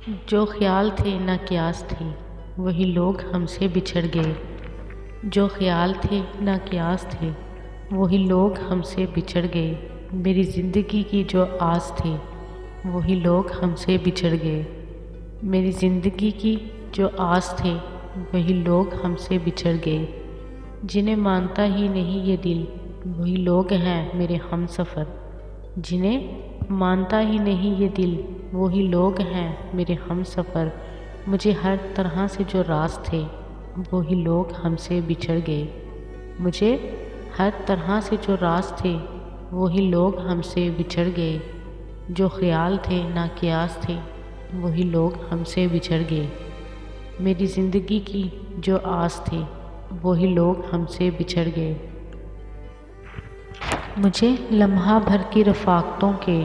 जो ख्याल थे ना क्यास थे, वही लोग हमसे बिछड़ गए। जो ख्याल थे ना क्यास थे, वही लोग हमसे बिछड़ गए। मेरी ज़िंदगी की जो आस थी, वही लोग हमसे बिछड़ गए। मेरी ज़िंदगी की जो आस थे, वही लोग हमसे बिछड़ गए। जिन्हें मानता ही नहीं ये दिल, वही लोग हैं मेरे हमसफ़र। जिन्हें मानता ही नहीं ये दिल, वही लोग हैं मेरे हमसफ़र। मुझे हर तरह से जो रास थे, वही लोग हमसे बिछड़ गए। मुझे हर तरह से जो रास थे, वही लोग हमसे बिछड़ गए। जो ख्याल थे ना क्यास थे, वही लोग हमसे बिछड़ गए। मेरी ज़िंदगी की जो आस थी, वही लोग हमसे बिछड़ गए। मुझे लम्हा भर की रफ़ाक़तों के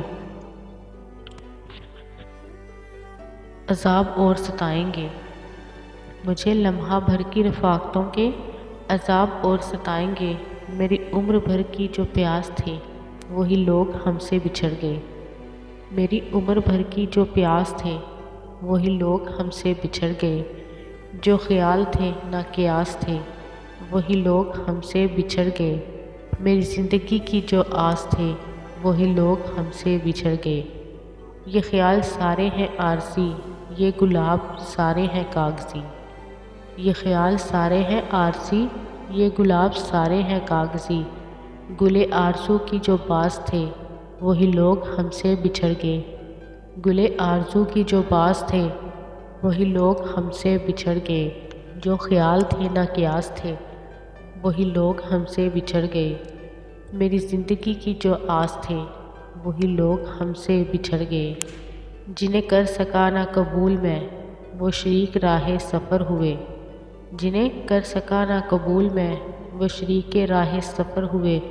अज़ाब और सताएंगे। मुझे लम्हा भर की रफ़ाक़तों के अज़ाब और सताएंगे। मेरी उम्र भर की जो प्यास थी, वही लोग हमसे बिछड़ गए। मेरी उम्र भर की जो प्यास थे, वही लोग हमसे बिछड़ गए। जो ख्याल थे ना क्यास थे, वही लोग हमसे बिछड़ गए। मेरी ज़िंदगी की जो आस थे, वही लोग हमसे बिछड़ गए। ये ख्याल सारे हैं आरज़ी, ये गुलाब सारे हैं कागज़ी। ये ख्याल सारे हैं आरज़ी, ये गुलाब सारे हैं कागज़ी। गुले आरज़ू की जो बास थे, वही लोग हमसे बिछड़ गए। गुले आरज़ू की जो बास थे, वही लोग हमसे बिछड़ गए। जो ख्याल थे ना क्यास थे, वही लोग हमसे बिछड़ गए। मेरी ज़िंदगी की जो आस थे, वही लोग हमसे बिछड़ गए। जिन्हें कर सका ना कबूल मैं, वो शरीक राह सफ़र हुए। जिन्हें कर सका ना कबूल मैं, वो शरीक राह सफ़र हुए।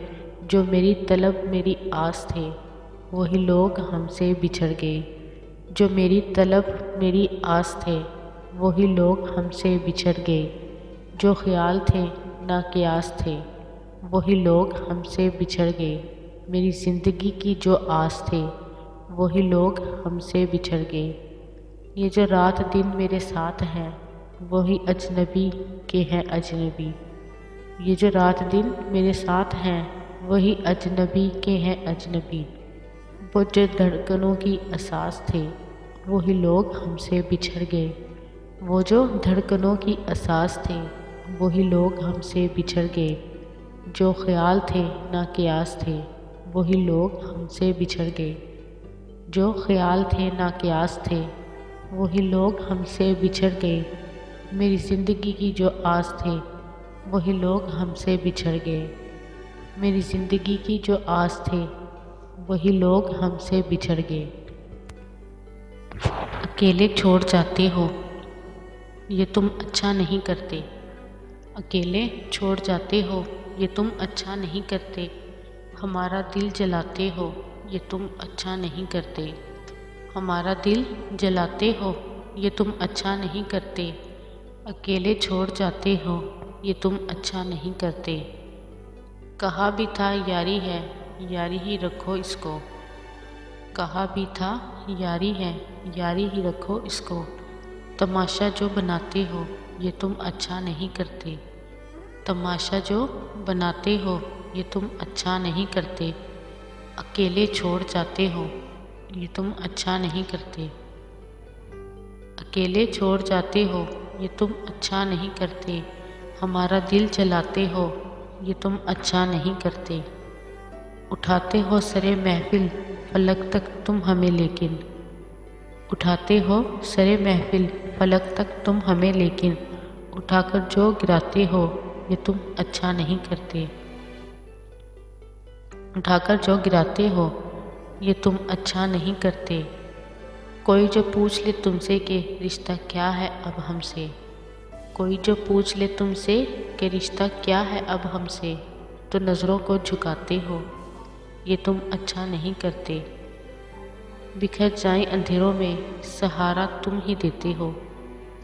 जो मेरी तलब मेरी आस थे, वही लोग हमसे बिछड़ गए। जो मेरी तलब मेरी आस थे, वही लोग हमसे बिछड़ गए। जो ख्याल थे ना क्यास थे, वही लोग हमसे बिछड़ गए। मेरी ज़िंदगी की जो आस थे, वही लोग हमसे बिछड़ गए। ये जो रात दिन मेरे साथ हैं, वही अजनबी के हैं अजनबी। ये जो रात दिन मेरे साथ हैं, वही अजनबी के हैं अजनबी। वो जो धड़कनों की असास थे, वही लोग हमसे बिछड़ गए। वो जो धड़कनों की असास थे, वही लोग हमसे बिछड़ गए। जो ख्याल थे ना क्यास थे, वही लोग हमसे बिछड़ गए। जो ख्याल थे ना क्यास थे, वही लोग हमसे बिछड़ गए। मेरी ज़िंदगी की जो आस थे, वही लोग हमसे बिछड़ गए। मेरी ज़िंदगी की जो आस थे, वही लोग हमसे बिछड़ गए। अकेले छोड़ जाते हो, ये तुम अच्छा नहीं करते। अकेले छोड़ जाते हो, ये तुम अच्छा नहीं करते। हमारा दिल जलाते हो, ये तुम अच्छा नहीं करते। हमारा दिल जलाते हो, ये तुम अच्छा नहीं करते। अकेले छोड़ जाते हो, ये तुम अच्छा नहीं करते। कहा भी था यारी है, यारी ही रखो इसको। कहा भी था यारी है, यारी ही रखो इसको। तमाशा जो बनाते हो, ये तुम अच्छा नहीं करते। तमाशा जो बनाते हो, ये तुम अच्छा नहीं करते। अकेले छोड़ जाते हो, ये तुम अच्छा नहीं करते। अकेले छोड़ जाते हो, ये तुम अच्छा नहीं करते। हमारा दिल जलाते हो, ये तुम अच्छा नहीं करते। उठाते हो सरे महफिल, फलक तक तुम हमें लेकिन। उठाते हो सरे महफिल, फलक तक तुम हमें लेकिन। उठाकर जो गिराते हो, ये तुम अच्छा नहीं करते। उठाकर जो गिराते हो, ये तुम अच्छा नहीं करते। कोई जो पूछ ले तुमसे कि रिश्ता क्या है अब हमसे। कोई जो पूछ ले तुमसे कि रिश्ता क्या है अब हमसे, तो नज़रों को झुकाते हो, ये तुम अच्छा नहीं करते। बिखर जाएं अंधेरों में, सहारा तुम ही देते हो।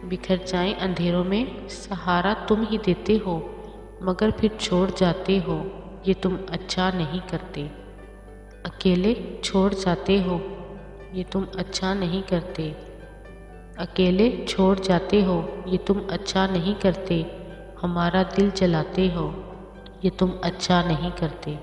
बिखर जाएं अंधेरों में, सहारा तुम ही देते हो। मगर फिर छोड़ जाते हो, ये तुम अच्छा नहीं करते। अकेले छोड़ जाते हो, ये तुम अच्छा नहीं करते। अकेले छोड़ जाते हो, ये तुम अच्छा नहीं करते। हमारा दिल जलाते हो, ये तुम अच्छा नहीं करते।